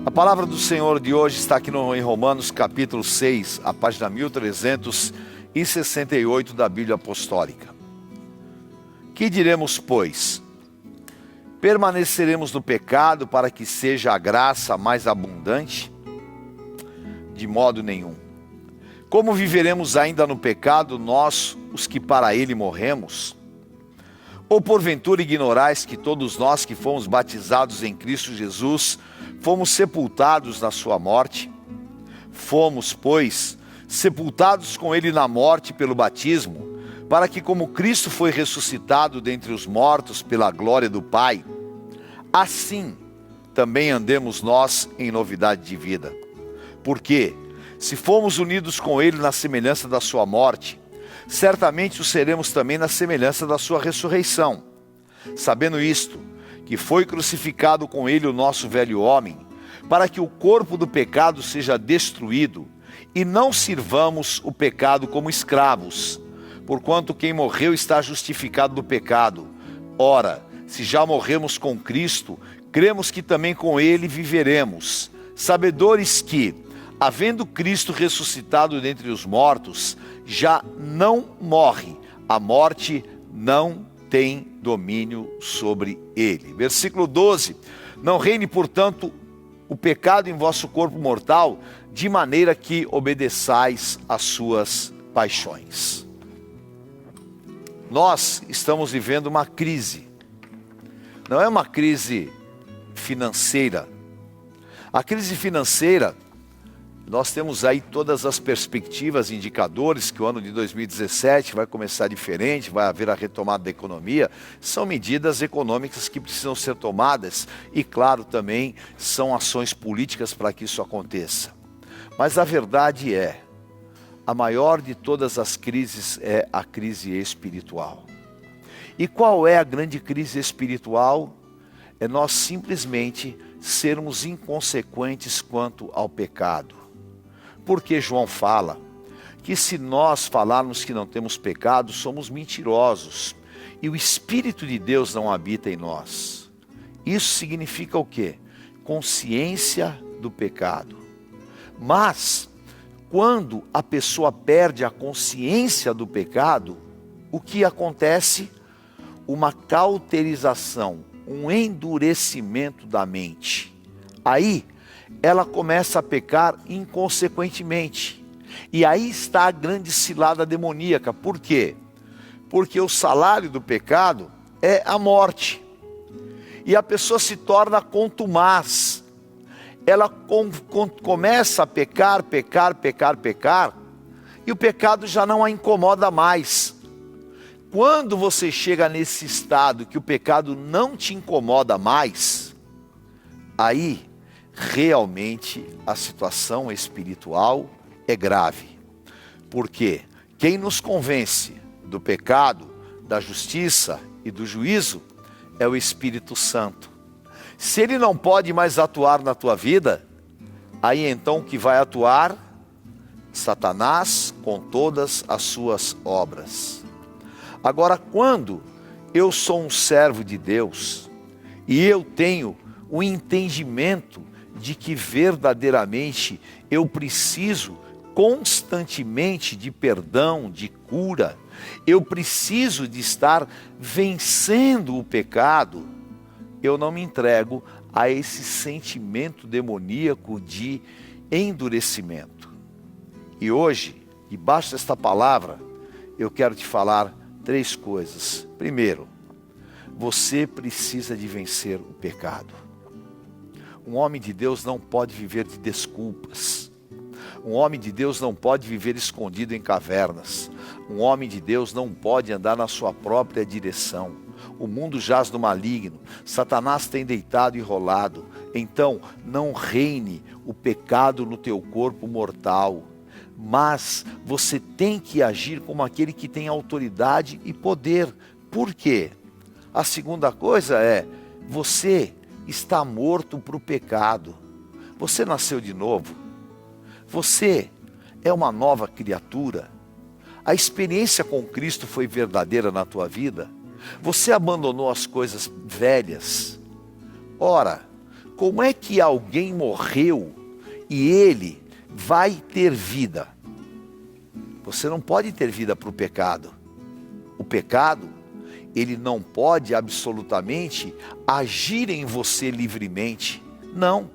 A palavra do Senhor de hoje está aqui em Romanos capítulo 6, a página 1368 da Bíblia Apostólica. Que diremos, pois? Permaneceremos no pecado para que seja a graça mais abundante? De modo nenhum. Como viveremos ainda no pecado nós, os que para ele morremos? Ou porventura ignorais que todos nós que fomos batizados em Cristo Jesus, fomos sepultados na sua morte? Fomos, pois, sepultados com ele na morte pelo batismo, para que como Cristo foi ressuscitado dentre os mortos pela glória do Pai, assim também andemos nós em novidade de vida. Porque, se fomos unidos com ele na semelhança da sua morte, certamente o seremos também na semelhança da sua ressurreição. Sabendo isto, que foi crucificado com ele o nosso velho homem, para que o corpo do pecado seja destruído, e não sirvamos o pecado como escravos, porquanto quem morreu está justificado do pecado. Ora, se já morremos com Cristo, cremos que também com ele viveremos, sabedores que, havendo Cristo ressuscitado dentre os mortos, já não morre, a morte não tem domínio sobre ele. Versículo 12, não reine, portanto, o pecado em vosso corpo mortal, de maneira que obedeçais às suas paixões. Nós estamos vivendo uma crise, não é uma crise financeira. A crise financeira, nós temos aí todas as perspectivas, indicadores que o ano de 2017 vai começar diferente, vai haver a retomada da economia. São medidas econômicas que precisam ser tomadas e, claro, também são ações políticas para que isso aconteça. Mas a verdade é, a maior de todas as crises é a crise espiritual. E qual é a grande crise espiritual? É nós simplesmente sermos inconsequentes quanto ao pecado. Porque João fala que se nós falarmos que não temos pecado, somos mentirosos e o Espírito de Deus não habita em nós. Isso significa o quê? Consciência do pecado. Mas, quando a pessoa perde a consciência do pecado, o que acontece? Uma cauterização, um endurecimento da mente. Aí, ela começa a pecar inconsequentemente. E aí está a grande cilada demoníaca. Por quê? Porque o salário do pecado é a morte. E a pessoa se torna contumaz. Ela começa a pecar, e o pecado já não a incomoda mais. Quando você chega nesse estado que o pecado não te incomoda mais, aí realmente a situação espiritual é grave. Porque quem nos convence do pecado, da justiça e do juízo é o Espírito Santo. Se ele não pode mais atuar na tua vida, aí então que vai atuar? Satanás com todas as suas obras. Agora, quando eu sou um servo de Deus e eu tenho o entendimento de que verdadeiramente eu preciso constantemente de perdão, de cura, eu preciso de estar vencendo o pecado, eu não me entrego a esse sentimento demoníaco de endurecimento. E hoje, debaixo desta palavra, eu quero te falar 3 coisas. Primeiro, você precisa de vencer o pecado. Um homem de Deus não pode viver de desculpas. Um homem de Deus não pode viver escondido em cavernas. Um homem de Deus não pode andar na sua própria direção. O mundo jaz no maligno. Satanás tem deitado e rolado. Então, não reine o pecado no teu corpo mortal. Mas você tem que agir como aquele que tem autoridade e poder. Por quê? A segunda coisa é, você está morto para o pecado. Você nasceu de novo. Você é uma nova criatura. A experiência com Cristo foi verdadeira na tua vida. Você abandonou as coisas velhas. Ora, como é que alguém morreu e ele vai ter vida? Você não pode ter vida para o pecado. O pecado, ele não pode absolutamente agir em você livremente. Não.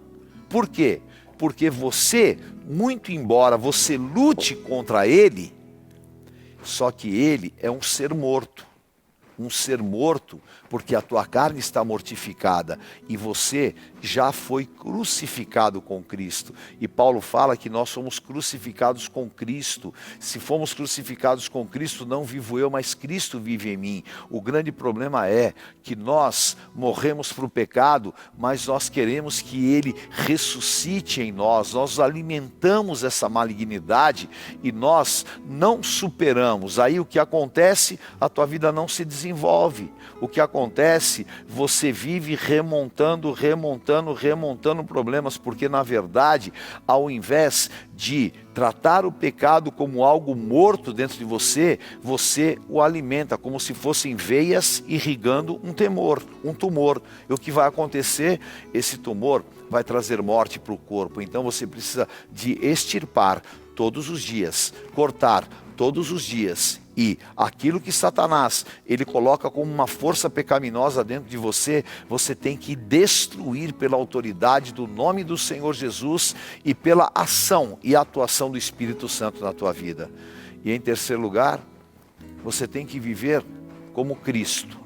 Por quê? Porque você, muito embora você lute contra ele, só que ele é um ser morto. Um ser morto, porque a tua carne está mortificada e você já foi crucificado com Cristo. E Paulo fala que nós somos crucificados com Cristo. Se fomos crucificados com Cristo, não vivo eu, mas Cristo vive em mim. O grande problema é que nós morremos para o pecado, mas nós queremos que ele ressuscite em nós. Nós alimentamos essa malignidade e nós não superamos. Aí o que acontece? A tua vida não se desenvolve. O que acontece? Você vive remontando problemas, porque na verdade, ao invés de tratar o pecado como algo morto dentro de você, você o alimenta como se fossem veias irrigando um tumor. E o que vai acontecer? Esse tumor vai trazer morte para o corpo. Então você precisa de extirpar todos os dias, cortar todos os dias. E aquilo que Satanás, ele coloca como uma força pecaminosa dentro de você, você tem que destruir pela autoridade do nome do Senhor Jesus e pela ação e atuação do Espírito Santo na tua vida. E em terceiro lugar, você tem que viver como Cristo.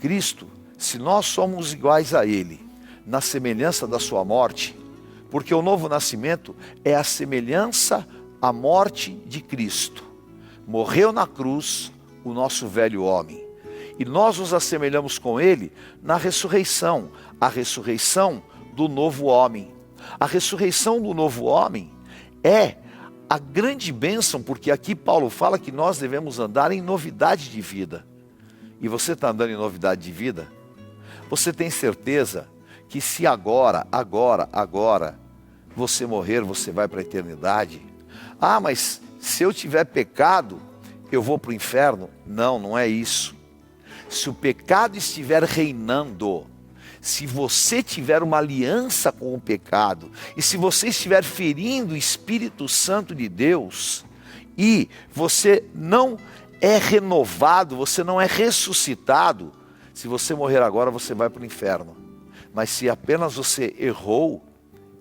Cristo, se nós somos iguais a Ele, na semelhança da sua morte, porque o novo nascimento é a semelhança à morte de Cristo. Morreu na cruz o nosso velho homem. E nós nos assemelhamos com ele na ressurreição. A ressurreição do novo homem. A ressurreição do novo homem é a grande bênção, porque aqui Paulo fala que nós devemos andar em novidade de vida. E você está andando em novidade de vida? Você tem certeza que se agora, você morrer, você vai para a eternidade? Ah, mas se eu tiver pecado, eu vou para o inferno? Não, não é isso. Se o pecado estiver reinando, se você tiver uma aliança com o pecado, e se você estiver ferindo o Espírito Santo de Deus, e você não é renovado, você não é ressuscitado, se você morrer agora, você vai para o inferno. Mas se apenas você errou,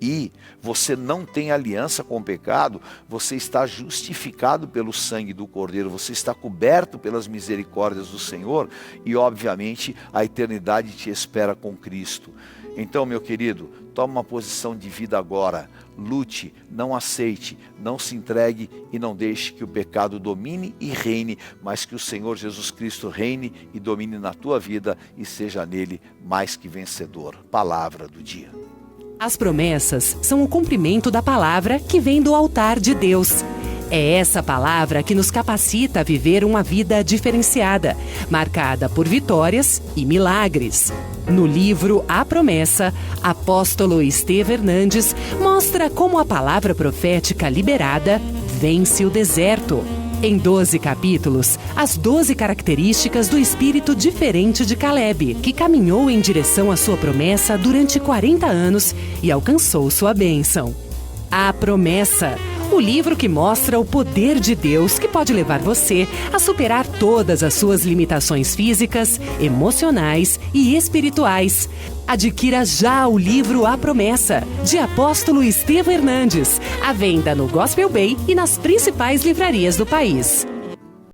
e você não tem aliança com o pecado, você está justificado pelo sangue do Cordeiro, você está coberto pelas misericórdias do Senhor e obviamente a eternidade te espera com Cristo. Então, meu querido, tome uma posição de vida agora, lute, não aceite, não se entregue e não deixe que o pecado domine e reine, mas que o Senhor Jesus Cristo reine e domine na tua vida e seja nele mais que vencedor. Palavra do dia. As promessas são o cumprimento da palavra que vem do altar de Deus. É essa palavra que nos capacita a viver uma vida diferenciada, marcada por vitórias e milagres. No livro A Promessa, apóstolo Estevão Hernandes mostra como a palavra profética liberada vence o deserto. Em 12 capítulos, as 12 características do espírito diferente de Caleb, que caminhou em direção à sua promessa durante 40 anos e alcançou sua bênção. A Promessa, o livro que mostra o poder de Deus que pode levar você a superar todas as suas limitações físicas, emocionais e espirituais. Adquira já o livro A Promessa, de apóstolo Estevão Hernandes, à venda no Gospel Bay e nas principais livrarias do país.